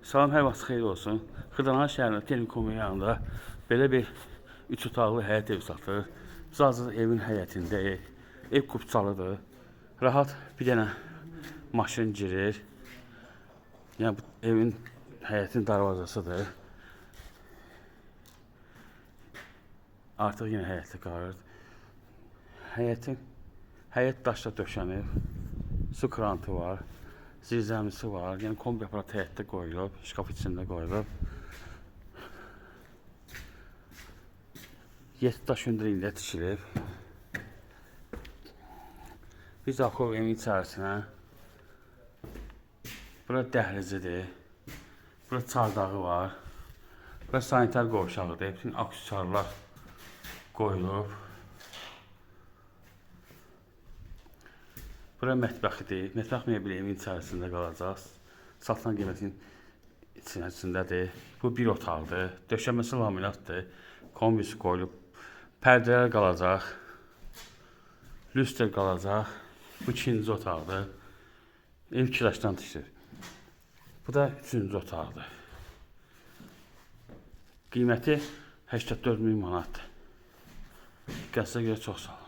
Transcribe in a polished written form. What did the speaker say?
Salam, hər vaxt xeyir olsun. Xırdalan şəhərində Telekomun yanında belə bir 3 otaqlı həyət evi satılır. Biz evin həyətindəyik. Ev kupçalıdır. Rahat bir dənə maşın girir. Yəni bu evin həyətin darvazasıdır. Artıq yenə həyətdə qalır. Həyət daşla döşənib. Su krantı var. Zirzəmisi var. Yəni kombi aparat həyətdə qoyulub, şkaf içində qoyulub. 7 daş hündürlüyündə tikilib. Biz daxil evin içərisinə. Bura dəhlizidir. Bura çardağı var. Bura sanitar qovşağıdır. Bütün aksesuarlar qoyulub. Bura mətbəxidir. Mətbəx mebeli evin içərisində qalacaq. Satılan qiymətin içərisindədir. Bu bir otaqdır. Döşəməsi laminatdır. Kombisi qoyulub. Pərdələr qalacaq. Lüster qalacaq. Bu ikinci otaqdır. Ev kilaşdan tikdir. Bu da üçüncü otaqdır. Qiyməti 84.000 manatdır. Diqqətinizə görə çox sağ olun.